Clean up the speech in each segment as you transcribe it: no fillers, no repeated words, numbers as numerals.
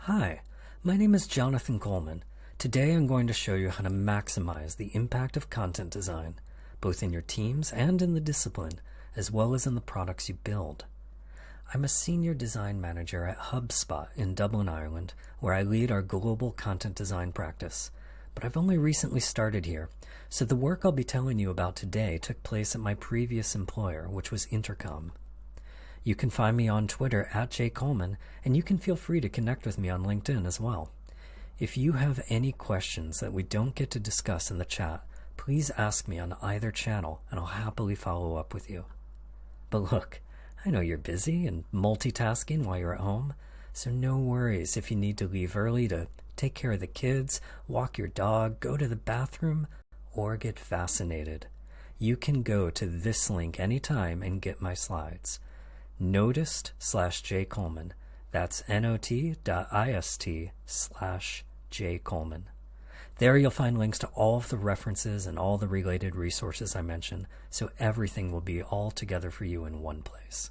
Hi, my name is Jonathon Colman. Today I'm going to show you how to maximize the impact of content design, both in your teams and in the discipline, as well as in the products you build. I'm a senior design manager at HubSpot in Dublin, Ireland, where I lead our global content design practice. But I've only recently started here, so the work I'll be telling you about today took place at my previous employer, which was Intercom. You can find me on Twitter at jcoleman, and you can feel free to connect with me on LinkedIn as well. If you have any questions that we don't get to discuss in the chat, please ask me on either channel, and I'll happily follow up with you. But look, I know you're busy and multitasking while you're at home, so no worries if you need to leave early to take care of the kids, walk your dog, go to the bathroom, or get fascinated. You can go to this link anytime and get my slides. Notist/jcoleman. That's not.ist/jcoleman. There you'll find links to all of the references and all the related resources I mentioned, so everything will be all together for you in one place.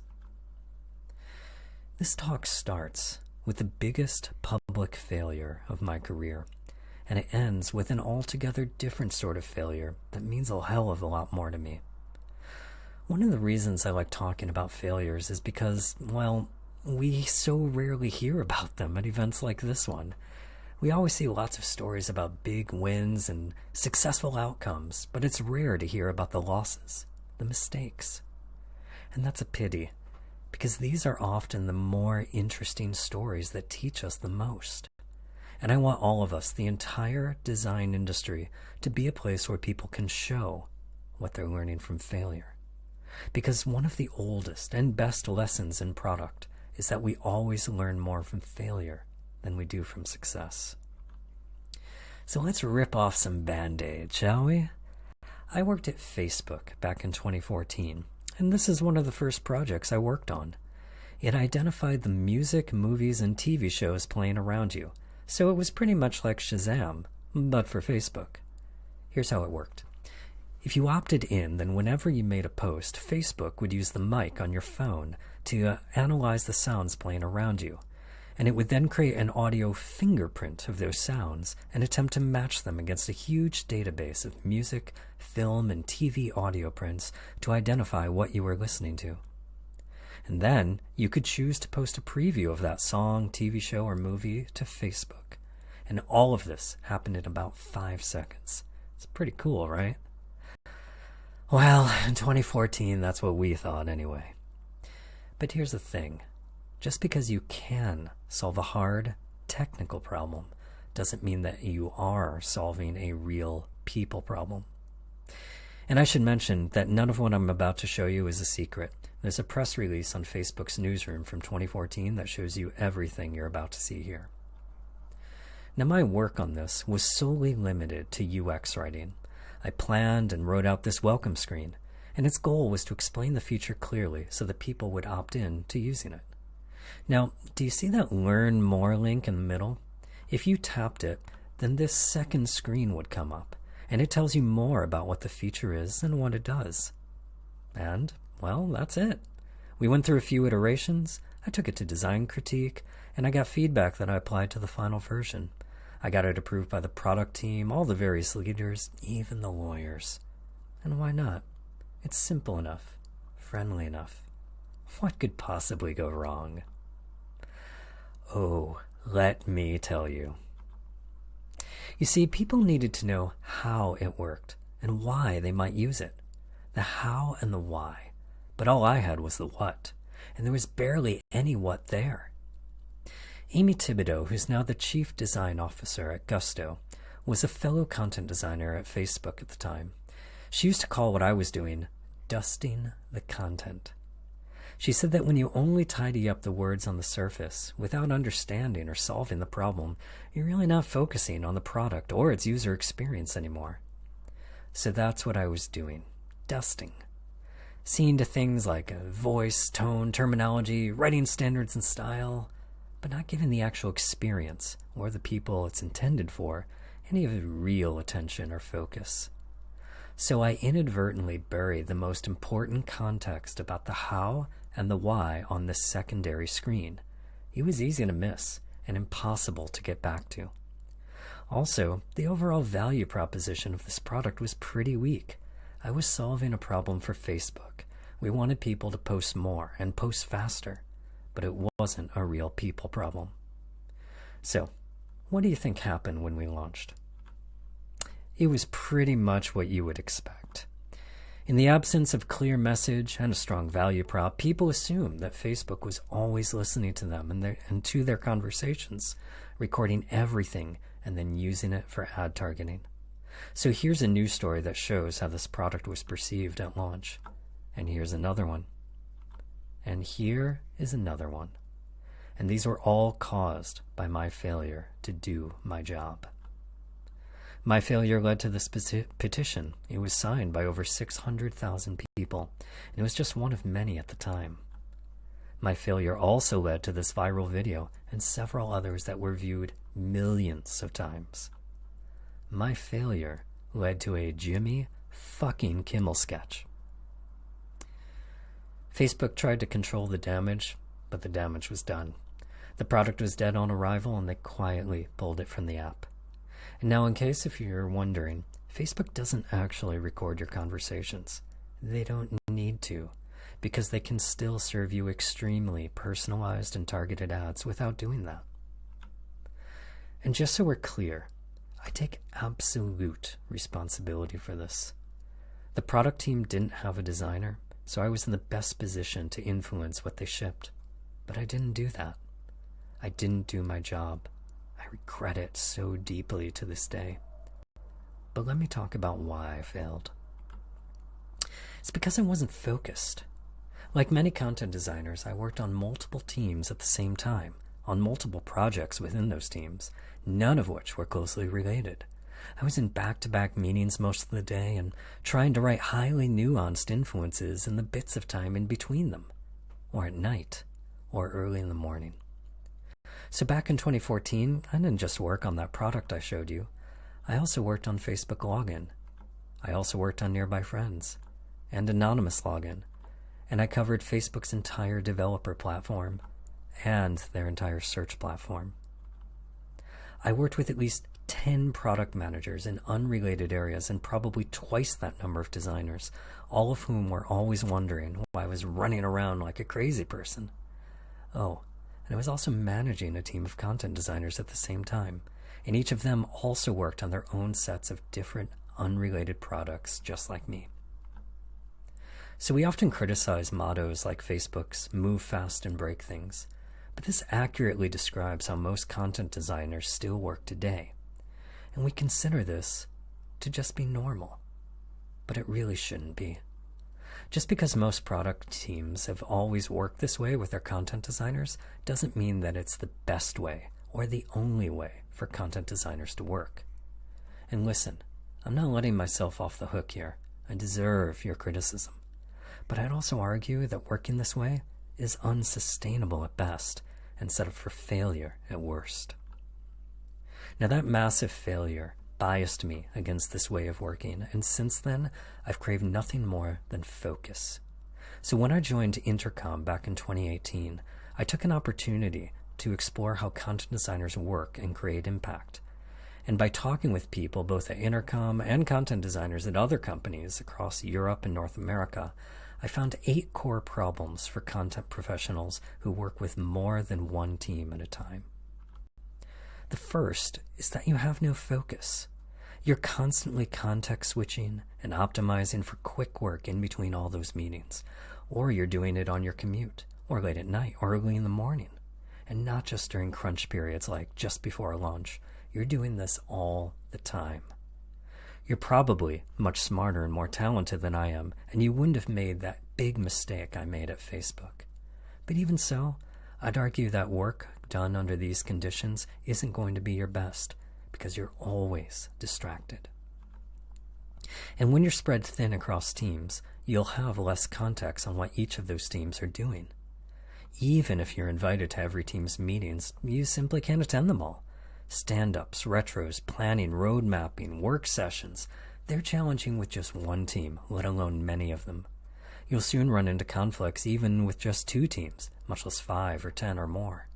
This talk starts with the biggest public failure of my career, and it ends with an altogether different sort of failure that means a hell of a lot more to me. One of the reasons I like talking about failures is because, well, we so rarely hear about them at events like this one. We always see lots of stories about big wins and successful outcomes, but it's rare to hear about the losses, the mistakes. And that's a pity, because these are often the more interesting stories that teach us the most. And I want all of us, the entire design industry, to be a place where people can show what they're learning from failure. Because one of the oldest and best lessons in product is that we always learn more from failure than we do from success. So let's rip off some Band-Aid, shall we? I worked at Facebook back in 2014, and this is one of the first projects I worked on. It identified the music, movies, and TV shows playing around you, so it was pretty much like Shazam, but for Facebook. Here's how it worked. If you opted in, then whenever you made a post, Facebook would use the mic on your phone to analyze the sounds playing around you, and it would then create an audio fingerprint of those sounds and attempt to match them against a huge database of music, film, and TV audio prints to identify what you were listening to. And then you could choose to post a preview of that song, TV show, or movie to Facebook. And all of this happened in about 5 seconds. It's pretty cool, right? Well, in 2014, that's what we thought anyway. But here's the thing. Just because you can solve a hard, technical problem doesn't mean that you are solving a real people problem. And I should mention that none of what I'm about to show you is a secret. There's a press release on Facebook's newsroom from 2014 that shows you everything you're about to see here. Now, my work on this was solely limited to UX writing. I planned and wrote out this welcome screen, and its goal was to explain the feature clearly so that people would opt in to using it. Now, do you see that Learn More link in the middle? If you tapped it, then this second screen would come up, and it tells you more about what the feature is and what it does. And, well, that's it. We went through a few iterations, I took it to design critique, and I got feedback that I applied to the final version. I got it approved by the product team, all the various leaders, even the lawyers. And why not? It's simple enough, friendly enough. What could possibly go wrong? Oh, let me tell you. You see, people needed to know how it worked and why they might use it. The how and the why. But all I had was the what, and there was barely any what there. Amy Thibodeau, who's now the Chief Design Officer at Gusto, was a fellow content designer at Facebook at the time. She used to call what I was doing dusting the content. She said that when you only tidy up the words on the surface without understanding or solving the problem, you're really not focusing on the product or its user experience anymore. So that's what I was doing, dusting. Seeing to things like voice, tone, terminology, writing standards and style, but not giving the actual experience or the people it's intended for any of the real attention or focus. So I inadvertently buried the most important context about the how and the why on this secondary screen. It was easy to miss, and impossible to get back to. Also, the overall value proposition of this product was pretty weak. I was solving a problem for Facebook. We wanted people to post more and post faster, but it wasn't a real people problem. So, what do you think happened when we launched? It was pretty much what you would expect. In the absence of clear message and a strong value prop, people assumed that Facebook was always listening to them and to their conversations, recording everything and then using it for ad targeting. So here's a news story that shows how this product was perceived at launch. And here's another one. And here is another one. And these were all caused by my failure to do my job. My failure led to this petition. It was signed by over 600,000 people, and it was just one of many at the time. My failure also led to this viral video and several others that were viewed millions of times. My failure led to a Jimmy fucking Kimmel sketch. Facebook tried to control the damage, but the damage was done. The product was dead on arrival, and they quietly pulled it from the app. And now, in case if you're wondering, Facebook doesn't actually record your conversations. They don't need to, because they can still serve you extremely personalized and targeted ads without doing that. And just so we're clear, I take absolute responsibility for this. The product team didn't have a designer, so I was in the best position to influence what they shipped. But I didn't do that. I didn't do my job. I regret it so deeply to this day. But let me talk about why I failed. It's because I wasn't focused. Like many content designers, I worked on multiple teams at the same time, on multiple projects within those teams, none of which were closely related. I was in back-to-back meetings most of the day and trying to write highly nuanced influences in the bits of time in between them, or at night, or early in the morning. So back in 2014, I didn't just work on that product I showed you. I also worked on Facebook Login. I also worked on Nearby Friends and Anonymous Login. And I covered Facebook's entire developer platform and their entire search platform. I worked with at least 10 product managers in unrelated areas and probably twice that number of designers, all of whom were always wondering why I was running around like a crazy person. Oh, and I was also managing a team of content designers at the same time, and each of them also worked on their own sets of different unrelated products just like me. So we often criticize mottos like Facebook's move fast and break things, but this accurately describes how most content designers still work today. And we consider this to just be normal, but it really shouldn't be. Just because most product teams have always worked this way with their content designers doesn't mean that it's the best way or the only way for content designers to work. And listen, I'm not letting myself off the hook here. I deserve your criticism. But I'd also argue that working this way is unsustainable at best and set up for failure at worst. Now that massive failure biased me against this way of working, and since then, I've craved nothing more than focus. So when I joined Intercom back in 2018, I took an opportunity to explore how content designers work and create impact. And by talking with people both at Intercom and content designers at other companies across Europe and North America, I found 8 core problems for content professionals who work with more than one team at a time. The first is that you have no focus. You're constantly context switching and optimizing for quick work in between all those meetings, or you're doing it on your commute, or late at night, or early in the morning. And not just during crunch periods like just before lunch. You're doing this all the time. You're probably much smarter and more talented than I am, and you wouldn't have made that big mistake I made at Facebook. But even so, I'd argue that work done under these conditions isn't going to be your best, because you're always distracted. And when you're spread thin across teams, you'll have less context on what each of those teams are doing. Even if you're invited to every team's meetings, you simply can't attend them all. Stand-ups, retros, planning, road mapping, work sessions, they're challenging with just one team, let alone many of them. You'll soon run into conflicts even with just 2 teams, much less 5 or 10 or more.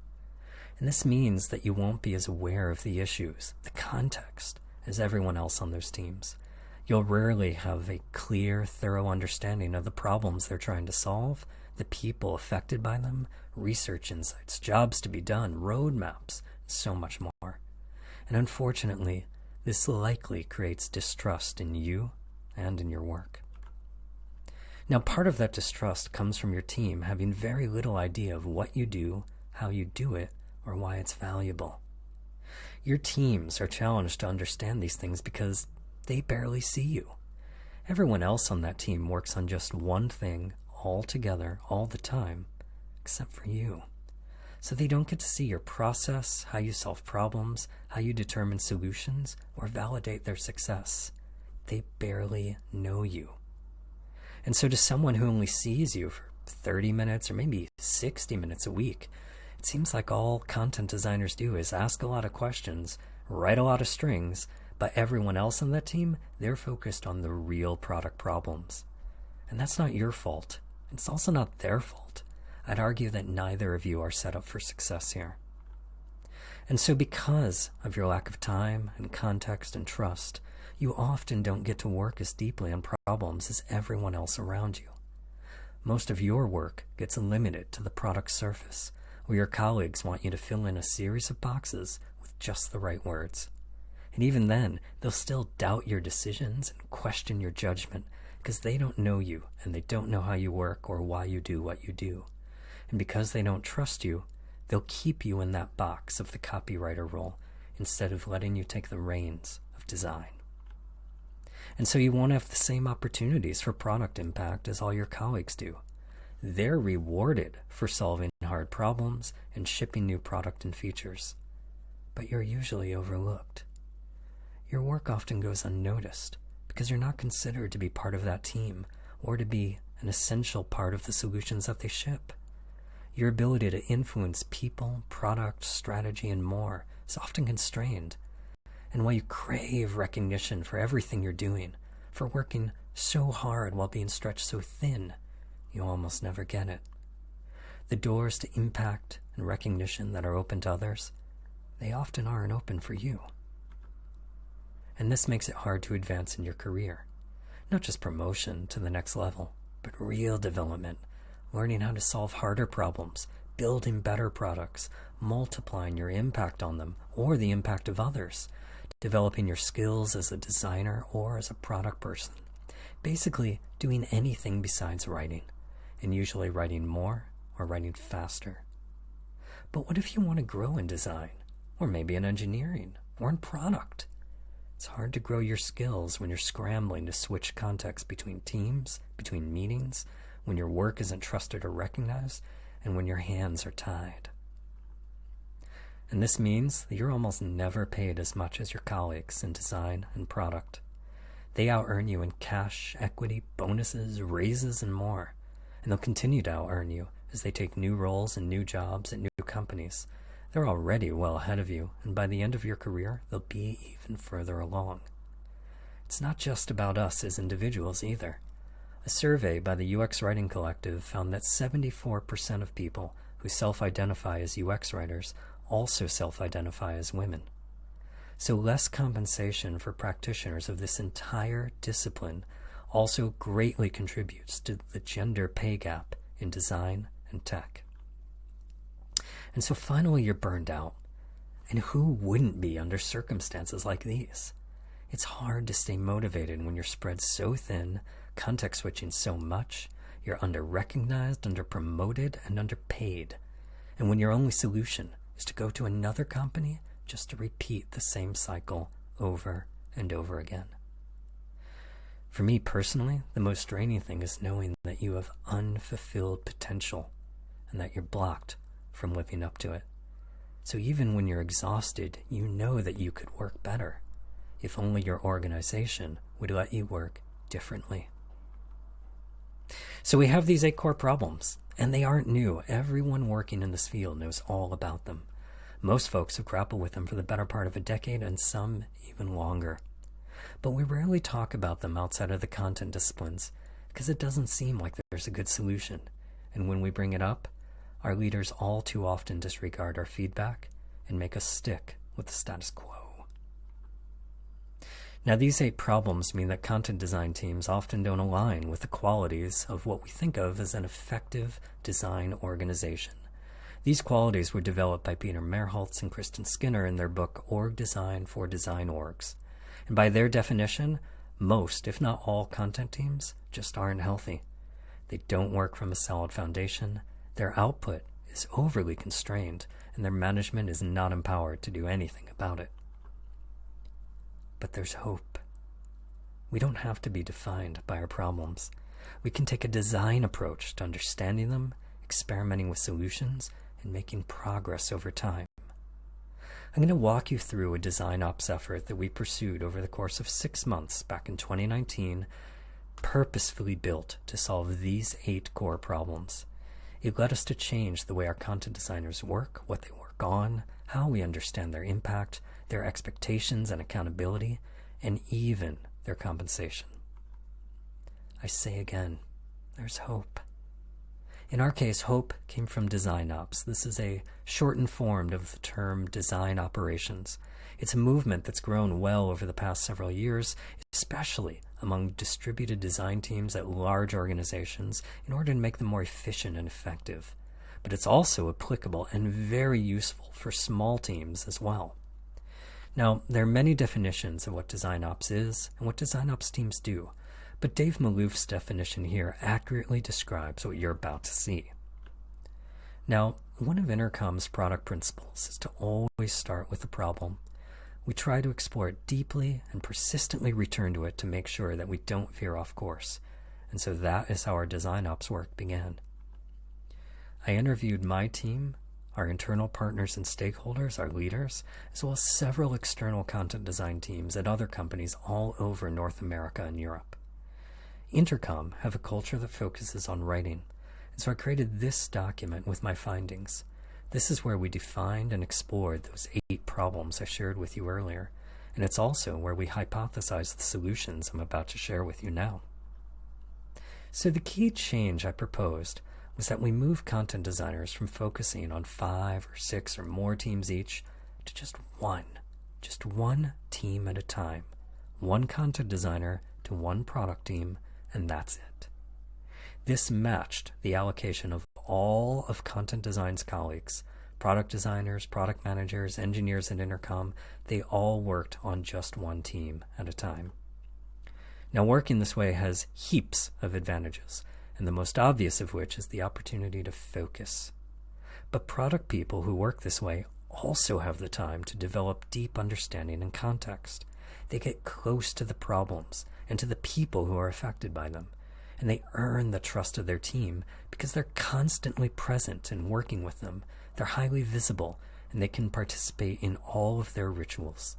And this means that you won't be as aware of the issues, the context, as everyone else on those teams. You'll rarely have a clear, thorough understanding of the problems they're trying to solve, the people affected by them, research insights, jobs to be done, roadmaps, and so much more. And unfortunately, this likely creates distrust in you and in your work. Now, part of that distrust comes from your team having very little idea of what you do, how you do it, or why it's valuable. Your teams are challenged to understand these things because they barely see you. Everyone else on that team works on just one thing all together, all the time, except for you. So they don't get to see your process, how you solve problems, how you determine solutions, or validate their success. They barely know you. And so to someone who only sees you for 30 minutes or maybe 60 minutes a week, it seems like all content designers do is ask a lot of questions, write a lot of strings, but everyone else on that team, they're focused on the real product problems. And that's not your fault. It's also not their fault. I'd argue that neither of you are set up for success here. And so because of your lack of time and context and trust, you often don't get to work as deeply on problems as everyone else around you. Most of your work gets limited to the product surface, where your colleagues want you to fill in a series of boxes with just the right words. And even then, they'll still doubt your decisions and question your judgment because they don't know you and they don't know how you work or why you do what you do. And because they don't trust you, they'll keep you in that box of the copywriter role instead of letting you take the reins of design. And so you won't have the same opportunities for product impact as all your colleagues do. They're rewarded for solving hard problems and shipping new product and features. But you're usually overlooked. Your work often goes unnoticed because you're not considered to be part of that team or to be an essential part of the solutions that they ship. Your ability to influence people, product, strategy, and more is often constrained. And while you crave recognition for everything you're doing, for working so hard while being stretched so thin, you almost never get it. The doors to impact and recognition that are open to others, they often aren't open for you. And this makes it hard to advance in your career. Not just promotion to the next level, but real development, learning how to solve harder problems, building better products, multiplying your impact on them or the impact of others, developing your skills as a designer or as a product person. Basically, doing anything besides writing, and usually writing more or writing faster. But what if you want to grow in design, or maybe in engineering, or in product? It's hard to grow your skills when you're scrambling to switch context between teams, between meetings, when your work isn't trusted or recognized, and when your hands are tied. And this means that you're almost never paid as much as your colleagues in design and product. They out-earn you in cash, equity, bonuses, raises, and more. And they'll continue to out-earn you as they take new roles and new jobs at new companies. They're already well ahead of you, and by the end of your career, they'll be even further along. It's not just about us as individuals either. A survey by the UX Writing Collective found that 74% of people who self-identify as UX writers also self-identify as women. So less compensation for practitioners of this entire discipline also greatly contributes to the gender pay gap in design and tech. And so finally you're burned out. And who wouldn't be under circumstances like these? It's hard to stay motivated when you're spread so thin, context switching so much, you're under-recognized, under-promoted, and underpaid. And when your only solution is to go to another company just to repeat the same cycle over and over again. For me personally, the most draining thing is knowing that you have unfulfilled potential and that you're blocked from living up to it. So even when you're exhausted, you know that you could work better if only your organization would let you work differently. So we have these 8 core problems, and they aren't new. Everyone working in this field knows all about them. Most folks have grappled with them for the better part of a decade, and some even longer. But we rarely talk about them outside of the content disciplines because it doesn't seem like there's a good solution. And when we bring it up, our leaders all too often disregard our feedback and make us stick with the status quo. Now, these 8 problems mean that content design teams often don't align with the qualities of what we think of as an effective design organization. These qualities were developed by Peter Merholtz and Kristen Skinner in their book Org Design for Design Orgs. And by their definition, most, if not all, content teams just aren't healthy. They don't work from a solid foundation, their output is overly constrained, and their management is not empowered to do anything about it. But there's hope. We don't have to be defined by our problems. We can take a design approach to understanding them, experimenting with solutions, and making progress over time. I'm going to walk you through a design ops effort that we pursued over the course of 6 months back in 2019, purposefully built to solve these 8 core problems. It led us to change the way our content designers work, what they work on, how we understand their impact, their expectations and accountability, and even their compensation. I say again, there's hope. In our case, hope came from design ops. This is a shortened form of the term design operations. It's a movement that's grown well over the past several years, especially among distributed design teams at large organizations in order to make them more efficient and effective. But it's also applicable and very useful for small teams as well. Now, there are many definitions of what design ops is and what design ops teams do, but Dave Malouf's definition here accurately describes what you're about to see. Now, one of Intercom's product principles is to always start with the problem. We try to explore it deeply and persistently return to it to make sure that we don't veer off course. And so that is how our design ops work began. I interviewed my team, our internal partners and stakeholders, our leaders, as well as several external content design teams at other companies all over North America and Europe. Intercom have a culture that focuses on writing, and so I created this document with my findings. This is where we defined and explored those 8 problems I shared with you earlier, and it's also where we hypothesized the solutions I'm about to share with you now. So the key change I proposed was that we move content designers from focusing on 5 or 6 or more teams each to just one team at a time, one content designer to one product team, and that's it. This matched the allocation of all of content design's colleagues, product designers, product managers, engineers at Intercom. They all worked on just one team at a time. Now, working this way has heaps of advantages, and the most obvious of which is the opportunity to focus. But product people who work this way also have the time to develop deep understanding and context. They get close to the problems and to the people who are affected by them, and they earn the trust of their team because they're constantly present and working with them. They're highly visible, and they can participate in all of their rituals.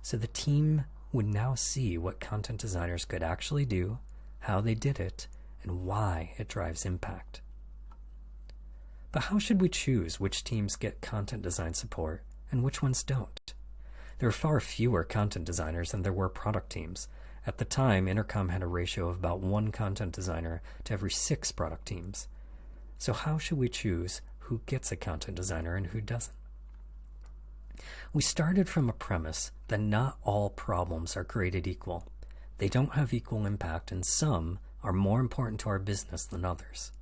So the team would now see what content designers could actually do, how they did it, and why it drives impact. But how should we choose which teams get content design support and which ones don't? There are far fewer content designers than there were product teams. At the time, Intercom had a ratio of about 1 content designer to every 6 product teams. So how should we choose who gets a content designer and who doesn't? We started from a premise that not all problems are created equal. They don't have equal impact, and some are more important to our business than others.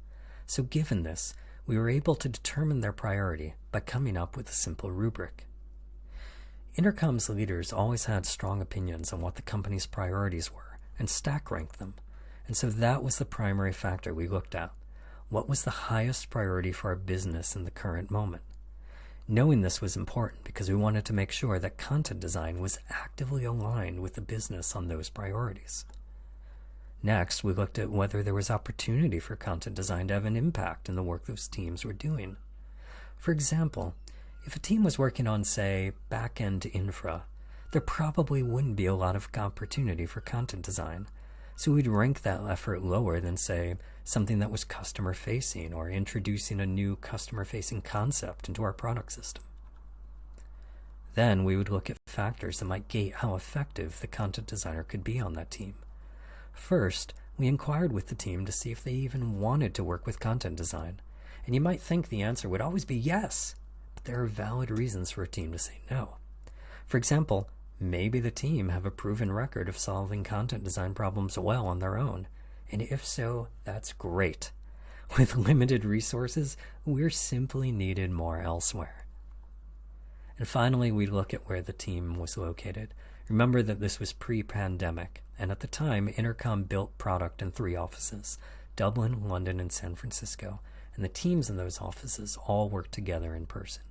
So given this, we were able to determine their priority by coming up with a simple rubric. Intercom's leaders always had strong opinions on what the company's priorities were and stack ranked them, and so that was the primary factor we looked at. What was the highest priority for our business in the current moment? Knowing this was important because we wanted to make sure that content design was actively aligned with the business on those priorities. Next, we looked at whether there was opportunity for content design to have an impact in the work those teams were doing. For example, if a team was working on, say, back-end infra, there probably wouldn't be a lot of opportunity for content design, so we'd rank that effort lower than, say, something that was customer-facing or introducing a new customer-facing concept into our product system. Then we would look at factors that might gate how effective the content designer could be on that team. First, we inquired with the team to see if they even wanted to work with content design, And you might think the answer would always be yes, but there are valid reasons for a team to say no. For example, maybe the team have a proven record of solving content design problems well on their own. And if so, that's great. With limited resources, we're simply needed more elsewhere. And finally, we look at where the team was located. Remember that this was pre-pandemic, and at the time, Intercom built product in 3 offices, Dublin, London, and San Francisco, and the teams in those offices all worked together in person.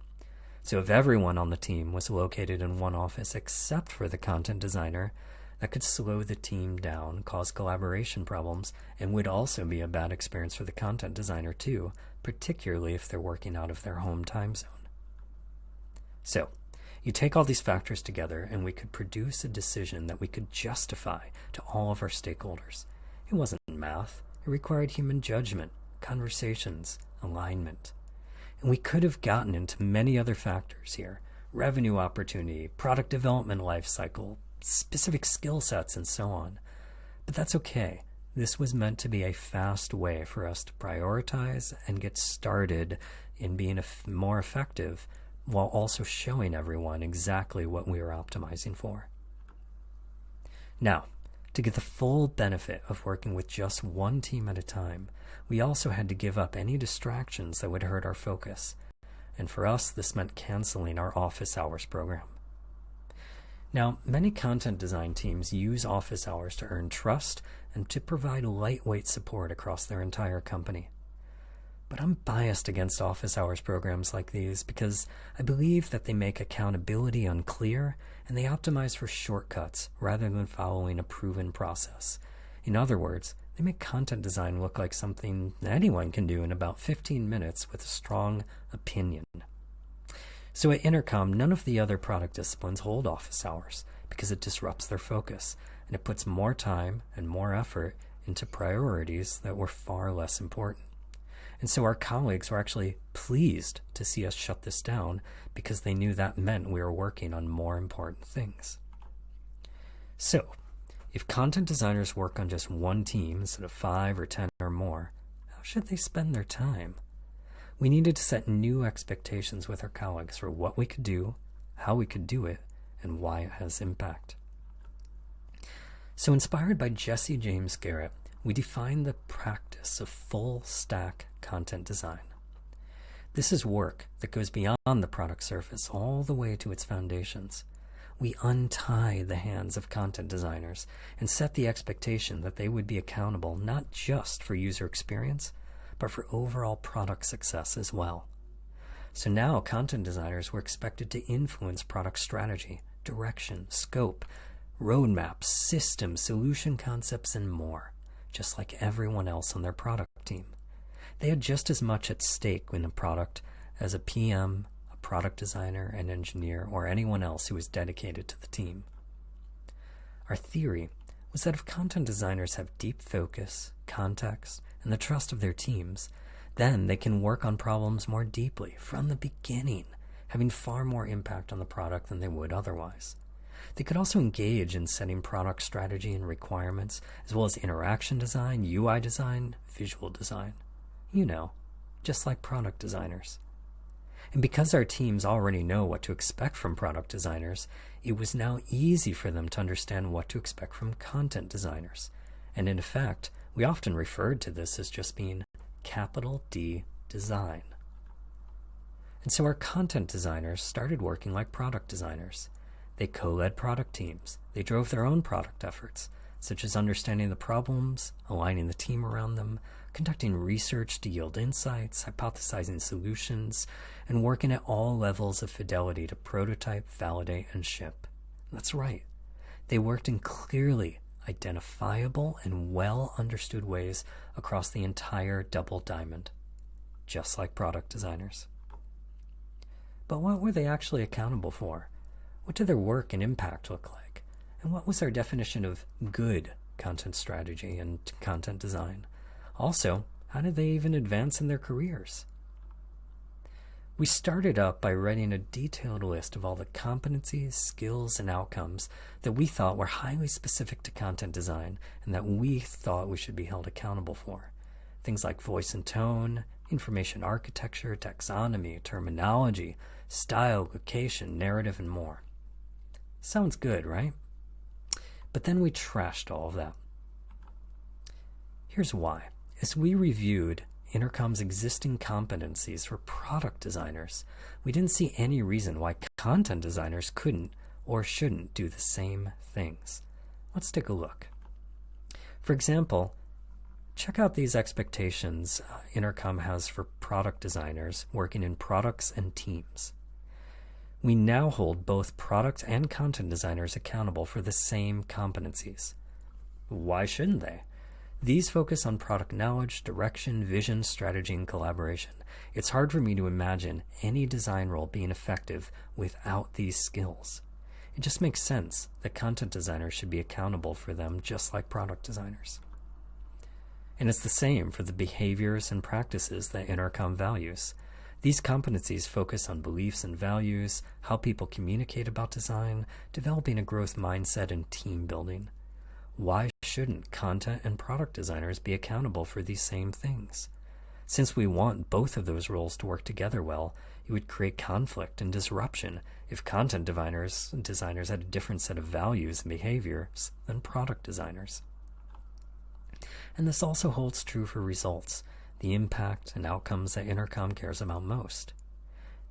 So if everyone on the team was located in one office except for the content designer, that could slow the team down, cause collaboration problems, and would also be a bad experience for the content designer too, particularly if they're working out of their home time zone. So, you take all these factors together and we could produce a decision that we could justify to all of our stakeholders. It wasn't math. It required human judgment, conversations, alignment. And we could have gotten into many other factors here: revenue opportunity, product development life cycle, specific skill sets, and so on. But that's okay. This was meant to be a fast way for us to prioritize and get started in being more effective, while also showing everyone exactly what we were optimizing for. Now, to get the full benefit of working with just one team at a time, we also had to give up any distractions that would hurt our focus. And for us, this meant canceling our office hours program. Now, many content design teams use office hours to earn trust and to provide lightweight support across their entire company. But I'm biased against office hours programs like these because I believe that they make accountability unclear and they optimize for shortcuts rather than following a proven process. In other words, they make content design look like something anyone can do in about 15 minutes with a strong opinion. So at Intercom, none of the other product disciplines hold office hours because it disrupts their focus and it puts more time and more effort into priorities that were far less important. And so our colleagues were actually pleased to see us shut this down because they knew that meant we were working on more important things. So, if content designers work on just one team instead of 5 or 10 or more, how should they spend their time? We needed to set new expectations with our colleagues for what we could do, how we could do it, and why it has impact. So inspired by Jesse James Garrett, we defined the practice of full stack content design. This is work that goes beyond the product surface all the way to its foundations. We untie the hands of content designers and set the expectation that they would be accountable not just for user experience, but for overall product success as well. So now content designers were expected to influence product strategy, direction, scope, roadmaps, systems, solution concepts, and more, just like everyone else on their product team. They had just as much at stake in a product as a PM, a product designer, an engineer, or anyone else who was dedicated to the team. Our theory was that if content designers have deep focus, context, and the trust of their teams, then they can work on problems more deeply from the beginning, having far more impact on the product than they would otherwise. They could also engage in setting product strategy and requirements, as well as interaction design, UI design, visual design. You know, just like product designers. And because our teams already know what to expect from product designers, it was now easy for them to understand what to expect from content designers. And in effect, we often referred to this as just being capital D design. And so our content designers started working like product designers. They co-led product teams. They drove their own product efforts, such as understanding the problems, aligning the team around them, conducting research to yield insights, hypothesizing solutions, and working at all levels of fidelity to prototype, validate, and ship. That's right. They worked in clearly identifiable and well-understood ways across the entire double diamond, just like product designers. But what were they actually accountable for? What did their work and impact look like? And what was their definition of good content strategy and content design? Also, how did they even advance in their careers? We started up by writing a detailed list of all the competencies, skills, and outcomes that we thought were highly specific to content design and that we thought we should be held accountable for. Things like voice and tone, information architecture, taxonomy, terminology, style, location, narrative, and more. Sounds good, right? But then we trashed all of that. Here's why. As we reviewed Intercom's existing competencies for product designers, we didn't see any reason why content designers couldn't or shouldn't do the same things. Let's take a look. For example, check out these expectations Intercom has for product designers working in products and teams. We now hold both product and content designers accountable for the same competencies. Why shouldn't they? These focus on product knowledge, direction, vision, strategy, and collaboration. It's hard for me to imagine any design role being effective without these skills. It just makes sense that content designers should be accountable for them just like product designers. And it's the same for the behaviors and practices that Intercom values. These competencies focus on beliefs and values, how people communicate about design, developing a growth mindset, and team building. Why shouldn't content and product designers be accountable for these same things? Since we want both of those roles to work together well, it would create conflict and disruption if content designers had a different set of values and behaviors than product designers. And this also holds true for results, the impact and outcomes that Intercom cares about most.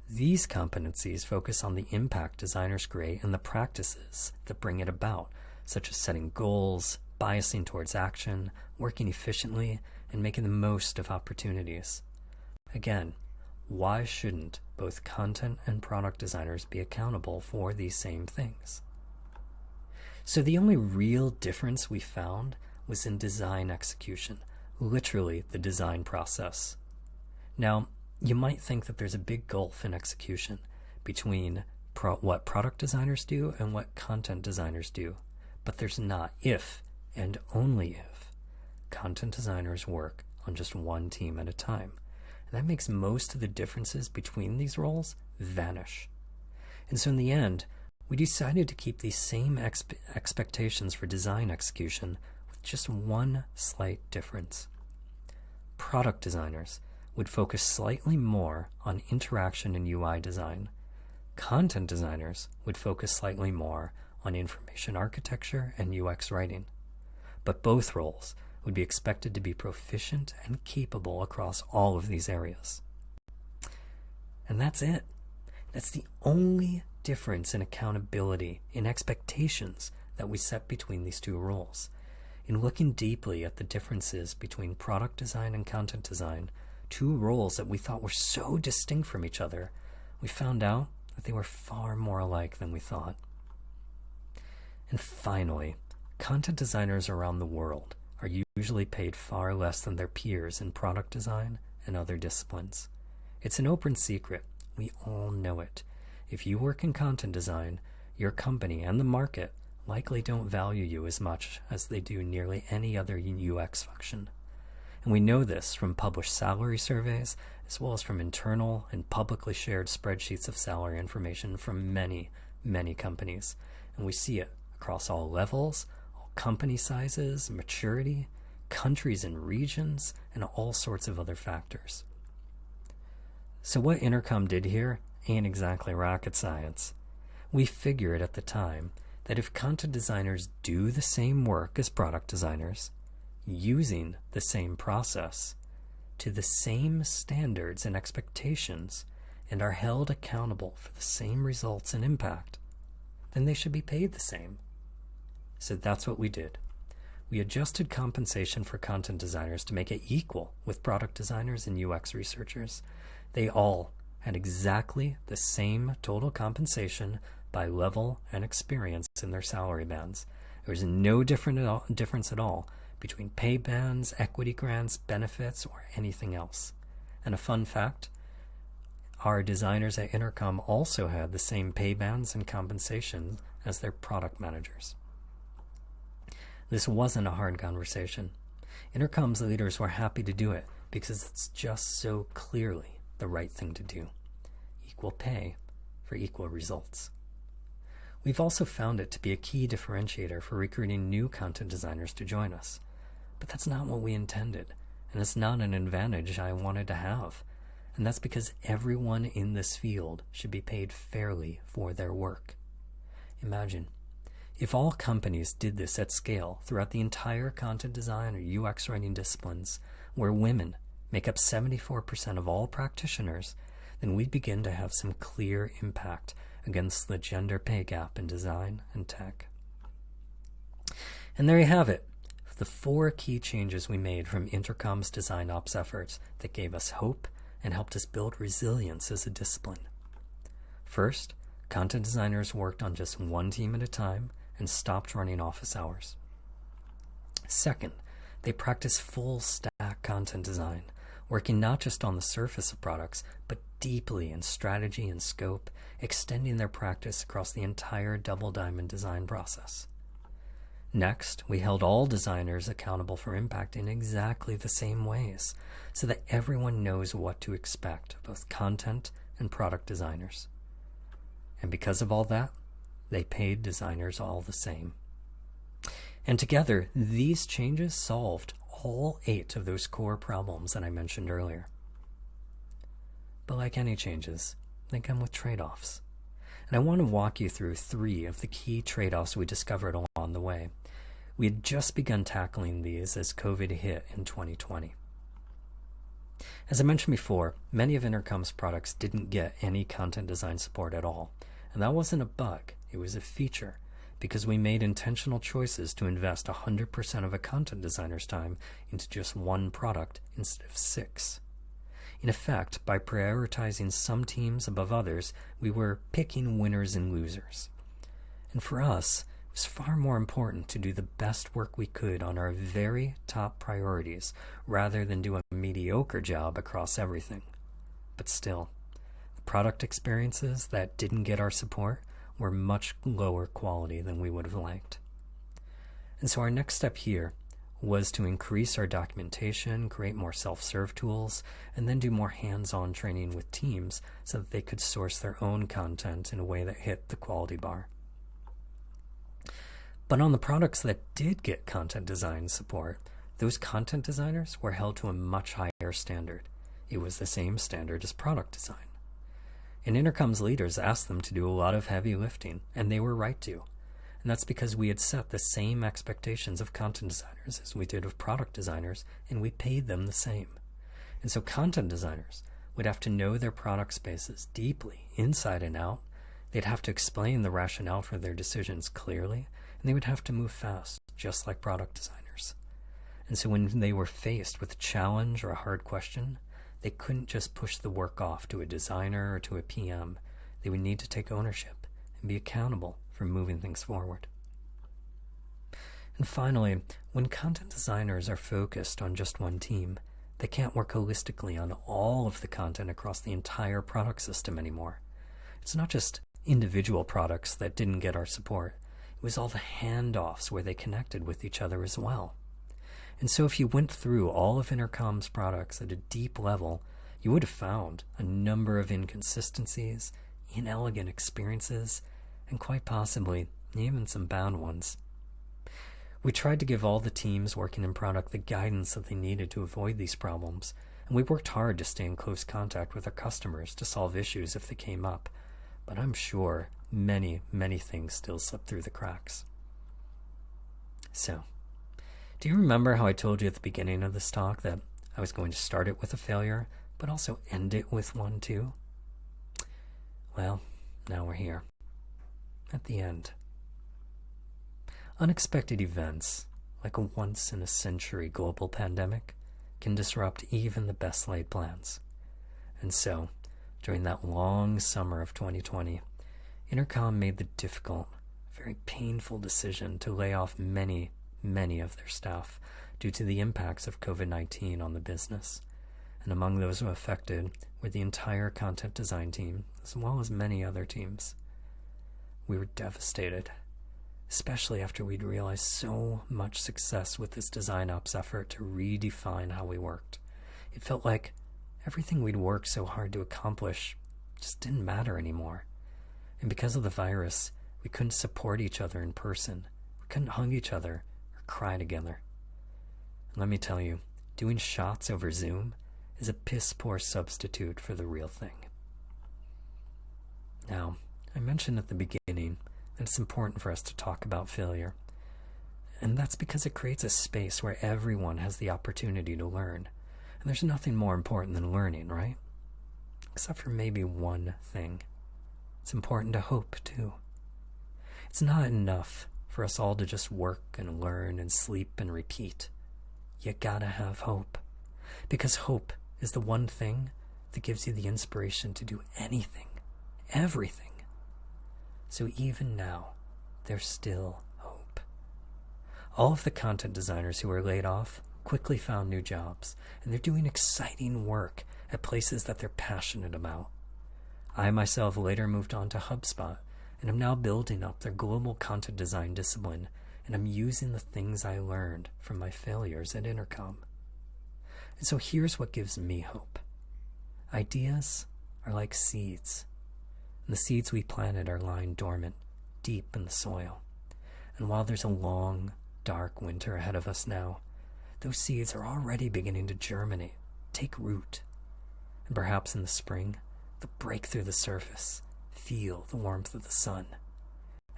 These competencies focus on the impact designers create and the practices that bring it about, such as setting goals, biasing towards action, working efficiently, and making the most of opportunities. Again, why shouldn't both content and product designers be accountable for these same things? So the only real difference we found was in design execution, literally the design process. Now, you might think that there's a big gulf in execution between what product designers do and what content designers do. But there's not if, and only if, content designers work on just one team at a time. And that makes most of the differences between these roles vanish. And so in the end, we decided to keep these same expectations for design execution with just one slight difference. Product designers would focus slightly more on interaction and UI design. Content designers would focus slightly more on information architecture and UX writing. But both roles would be expected to be proficient and capable across all of these areas. And that's it. That's the only difference in accountability, in expectations that we set between these two roles. In looking deeply at the differences between product design and content design, two roles that we thought were so distinct from each other, we found out that they were far more alike than we thought. And finally, content designers around the world are usually paid far less than their peers in product design and other disciplines. It's an open secret. We all know it. If you work in content design, your company and the market likely don't value you as much as they do nearly any other UX function. And we know this from published salary surveys, as well as from internal and publicly shared spreadsheets of salary information from many, many companies. And we see it across all levels, all company sizes, maturity, countries and regions, and all sorts of other factors. So what Intercom did here ain't exactly rocket science. We figured at the time that if content designers do the same work as product designers, using the same process, to the same standards and expectations, and are held accountable for the same results and impact, then they should be paid the same. So that's what we did. We adjusted compensation for content designers to make it equal with product designers and UX researchers. They all had exactly the same total compensation by level and experience in their salary bands. There was no difference at all between pay bands, equity grants, benefits, or anything else. And a fun fact, our designers at Intercom also had the same pay bands and compensation as their product managers. This wasn't a hard conversation. Intercom's leaders were happy to do it because it's just so clearly the right thing to do. Equal pay for equal results. We've also found it to be a key differentiator for recruiting new content designers to join us. But that's not what we intended, and it's not an advantage I wanted to have. And that's because everyone in this field should be paid fairly for their work. Imagine, if all companies did this at scale throughout the entire content design or UX writing disciplines, where women make up 74% of all practitioners, then we'd begin to have some clear impact against the gender pay gap in design and tech. And there you have it, the 4 key changes we made from Intercom's design ops efforts that gave us hope and helped us build resilience as a discipline. First, content designers worked on just one team at a time and stopped running office hours. Second, they practiced full stack content design, working not just on the surface of products, but deeply in strategy and scope, extending their practice across the entire Double Diamond design process. Next, we held all designers accountable for impact in exactly the same ways, so that everyone knows what to expect of both content and product designers. And because of all that, they paid designers all the same. And together, these changes solved all 8 of those core problems that I mentioned earlier. But like any changes, they come with trade-offs. And I want to walk you through 3 of the key trade-offs we discovered along the way. We had just begun tackling these as COVID hit in 2020. As I mentioned before, many of Intercom's products didn't get any content design support at all. And that wasn't a bug, it was a feature, because we made intentional choices to invest 100% of a content designer's time into just one product instead of 6. In effect, by prioritizing some teams above others, we were picking winners and losers. And for us, it was far more important to do the best work we could on our very top priorities, rather than do a mediocre job across everything. But still, the product experiences that didn't get our support were much lower quality than we would have liked. And so our next step here was to increase our documentation, create more self-serve tools, and then do more hands-on training with teams so that they could source their own content in a way that hit the quality bar. But on the products that did get content design support, those content designers were held to a much higher standard. It was the same standard as product design. And Intercom's leaders asked them to do a lot of heavy lifting, and they were right to. And that's because we had set the same expectations of content designers as we did of product designers, and we paid them the same. And so content designers would have to know their product spaces deeply, inside and out. They'd have to explain the rationale for their decisions clearly, and they would have to move fast, just like product designers. And so when they were faced with a challenge or a hard question, they couldn't just push the work off to a designer or to a PM. They would need to take ownership and be accountable for moving things forward. And finally, when content designers are focused on just one team, they can't work holistically on all of the content across the entire product system anymore. It's not just individual products that didn't get our support. It was all the handoffs where they connected with each other as well. And so if you went through all of Intercom's products at a deep level, you would have found a number of inconsistencies, inelegant experiences, and quite possibly even some bad ones. We tried to give all the teams working in product the guidance that they needed to avoid these problems, and we worked hard to stay in close contact with our customers to solve issues if they came up. But I'm sure many things still slipped through the cracks. So, do you remember how I told you at the beginning of this talk that I was going to start it with a failure, but also end it with one too? Well, now we're here. At the end. Unexpected events, like a once-in-a-century global pandemic, can disrupt even the best laid plans. And so, during that long summer of 2020, Intercom made the difficult, very painful decision to lay off many of their staff due to the impacts of COVID-19 on the business. And among those affected were the entire content design team, as well as many other teams. We were devastated, especially after we'd realized so much success with this design ops effort to redefine how we worked. It felt like everything we'd worked so hard to accomplish just didn't matter anymore. And because of the virus, we couldn't support each other in person. We couldn't hug each other or cry together. And let me tell you, Doing shots over Zoom is a piss-poor substitute for the real thing. Now, I mentioned at the beginning that it's important for us to talk about failure. And that's because it creates a space where everyone has the opportunity to learn. And there's nothing more important than learning, right? Except for maybe one thing. It's important to hope, too. It's not enough for us all to just work and learn and sleep and repeat. You gotta have hope. Because hope is the one thing that gives you the inspiration to do anything, everything. So even now, there's still hope. All of the content designers who were laid off quickly found new jobs, and they're doing exciting work at places that they're passionate about. I myself later moved on to HubSpot, and I'm now building up their global content design discipline, and I'm using the things I learned from my failures at Intercom. And so here's what gives me hope. Ideas are like seeds, and the seeds we planted are lying dormant deep in the soil. And while there's a long, dark winter ahead of us now, those seeds are already beginning to germinate, take root. And perhaps in the spring, they'll break through the surface, feel the warmth of the sun,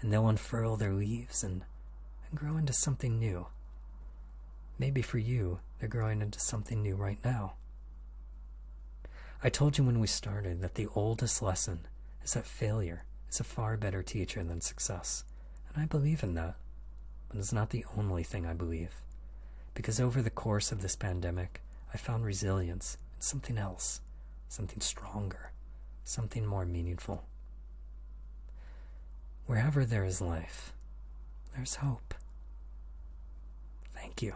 and they'll unfurl their leaves and grow into something new. Maybe for you, they're growing into something new right now. I told you when we started that the oldest lesson is that failure is a far better teacher than success, and I believe in that. But it's not the only thing I believe, because over the course of this pandemic, I found resilience in something else, something stronger, something more meaningful. Wherever there is life, there's hope. Thank you.